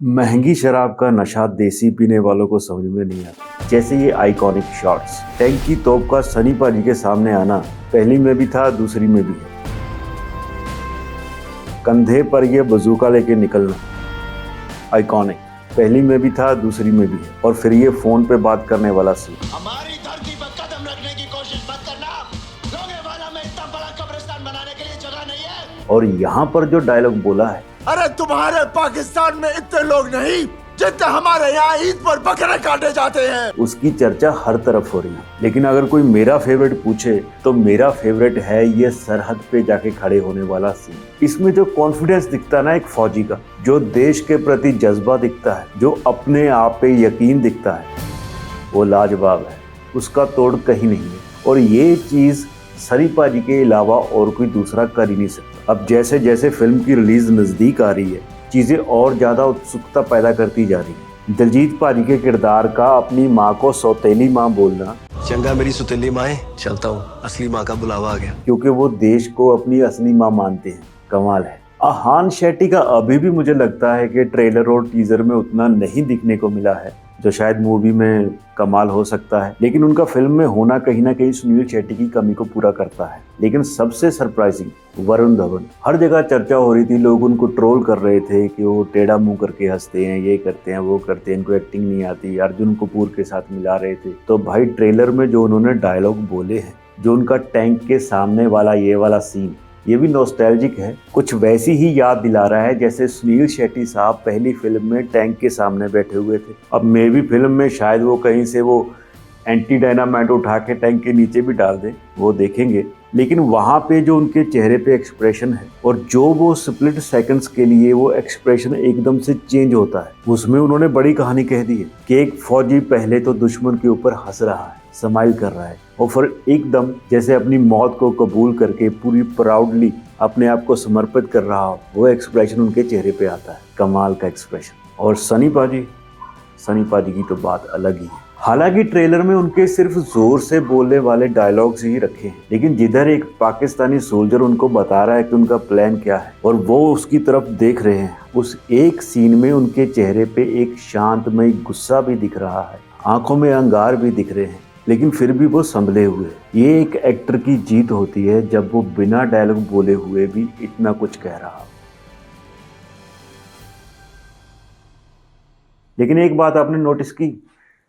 महंगी शराब का नशा देसी पीने वालों को समझ में नहीं आता। जैसे ये आइकॉनिक शॉट्स, टैंक की तोप का सनी पाजी के सामने आना पहली में भी था, दूसरी में भी है। कंधे पर ये बजूका लेके निकलना आइकॉनिक, पहली में भी था, दूसरी में भी है। और फिर ये फोन पे बात करने वाला सीन, हमारी धरती पर कदम रखने की कोशिश मत करना, लोगेवाला में इतना बड़ा कब्रिस्तान बनाने के लिए जगह नहीं है। और यहाँ पर जो डायलॉग बोला है, अरे तुम्हारे पाकिस्तान में इतने लोग नहीं जितने हमारे यहाँ ईद पर बकरे काटे जाते हैं, उसकी चर्चा हर तरफ हो रही है। लेकिन अगर कोई मेरा फेवरेट पूछे तो मेरा फेवरेट है ये सरहद पे जाके खड़े होने वाला सीन। इसमें जो कॉन्फिडेंस दिखता है ना एक फौजी का, जो देश के प्रति जज्बा दिखता है, जो अपने आप पे यकीन दिखता है, वो लाजवाब है। उसका तोड़ कहीं नहीं है। और ये चीज सनी पाजी के अलावा और कोई दूसरा कर ही नहीं सकता। अब जैसे जैसे फिल्म की रिलीज नजदीक आ रही है, चीजें और ज्यादा उत्सुकता पैदा करती जा रही है। दिलजीत पाजी के किरदार का अपनी माँ को सौतेली माँ बोलना, चंगा मेरी सुतेली माँ है, चलता हूँ, असली माँ का बुलावा आ गया। क्योंकि वो देश को अपनी असली माँ मानते हैं, कमाल है। आहान शेट्टी का अभी भी मुझे लगता है कि ट्रेलर और टीजर में उतना नहीं दिखने को मिला है जो शायद मूवी में कमाल हो सकता है। लेकिन उनका फिल्म में होना कहीं ना कहीं सुनील शेट्टी की कमी को पूरा करता है। लेकिन सबसे सरप्राइजिंग वरुण धवन। हर जगह चर्चा हो रही थी, लोग उनको ट्रोल कर रहे थे कि वो टेढ़ा मुंह करके हंसते हैं, ये करते हैं, वो करते हैं, इनको एक्टिंग नहीं आती। अर्जुन कपूर के साथ मिला रहे थे। तो भाई ट्रेलर में जो उन्होंने डायलॉग बोले हैं, जो उनका टैंक के सामने वाला ये वाला सीन, ये भी नॉस्टैल्जिक है। कुछ वैसी ही याद दिला रहा है जैसे सुनील शेट्टी साहब पहली फिल्म में टैंक के सामने बैठे हुए थे। अब मे भी फिल्म में शायद वो कहीं से वो एंटी डायनामाइट उठा के टैंक के नीचे भी डाल दें, वो देखेंगे। लेकिन वहाँ पे जो उनके चेहरे पे एक्सप्रेशन है और जो वो स्प्लिट सेकंड्स के लिए वो एक्सप्रेशन एकदम से चेंज होता है, उसमें उन्होंने बड़ी कहानी कह दी है कि एक फौजी पहले तो दुश्मन के ऊपर हंस रहा है, स्माइल कर रहा है, और फिर एकदम जैसे अपनी मौत को कबूल करके पूरी प्राउडली अपने आप को समर्पित कर रहा हो, वो एक्सप्रेशन उनके चेहरे पे आता है। कमाल का एक्सप्रेशन। और सनी पाजी की तो बात अलग ही है। हालांकि ट्रेलर में उनके सिर्फ जोर से बोलने वाले डायलॉग्स ही रखे हैं, लेकिन जिधर एक पाकिस्तानी सोल्जर उनको बता रहा है कि उनका प्लान क्या है और वो उसकी तरफ देख रहे हैं, उस एक सीन में उनके चेहरे पे एक शांतमय गुस्सा भी दिख रहा है, आंखों में अंगार भी दिख रहे हैं, लेकिन फिर भी वो संभले हुए। ये एक एक्टर की जीत होती है जब वो बिना डायलॉग बोले हुए भी इतना कुछ कह रहा हो। लेकिन एक बात आपने नोटिस की,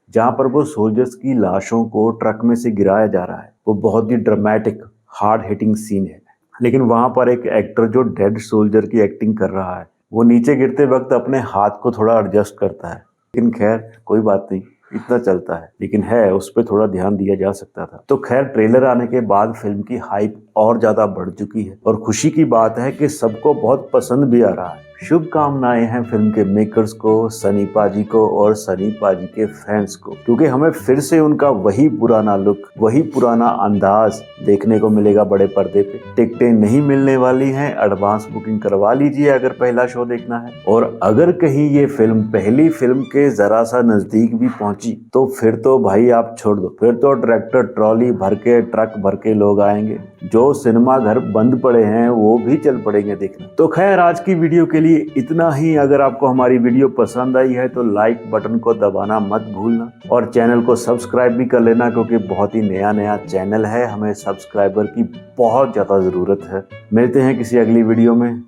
जहां पर वो सोल्जर्स की लाशों को ट्रक में से गिराया जा रहा है, वो बहुत ही ड्रामेटिक हार्ड हिटिंग सीन है। लेकिन वहां पर एक एक्टर जो डेड सोल्जर की एक्टिंग कर रहा है, वो नीचे गिरते वक्त अपने हाथ को थोड़ा एडजस्ट करता है। लेकिन खैर कोई बात नहीं, इतना चलता है, लेकिन है उस पर थोड़ा ध्यान दिया जा सकता था। तो खैर ट्रेलर आने के बाद फिल्म की हाइप और ज्यादा बढ़ चुकी है और खुशी की बात है कि सबको बहुत पसंद भी आ रहा है। शुभकामनाएं हैं फिल्म के मेकर्स को, सनी पाजी को और सनी पाजी के फैंस को, क्योंकि हमें फिर से उनका वही पुराना लुक, वही पुराना अंदाज देखने को मिलेगा बड़े पर्दे पे। टिकटें नहीं मिलने वाली हैं, एडवांस बुकिंग करवा लीजिए अगर पहला शो देखना है। और अगर कहीं ये फिल्म पहली फिल्म के जरा सा नजदीक भी पहुंची तो फिर तो भाई आप छोड़ दो, फिर तो ट्रैक्टर ट्रॉली भर के, ट्रक भर के लोग आएंगे। जो सिनेमा घर बंद पड़े हैं वो भी चल पड़ेंगे देखने। तो खैर आज की वीडियो के लिए इतना ही। अगर आपको हमारी वीडियो पसंद आई है तो लाइक बटन को दबाना मत भूलना और चैनल को सब्सक्राइब भी कर लेना, क्योंकि बहुत ही नया चैनल है, हमें सब्सक्राइबर की बहुत ज्यादा जरूरत है। मिलते हैं किसी अगली वीडियो में।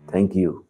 Thank you.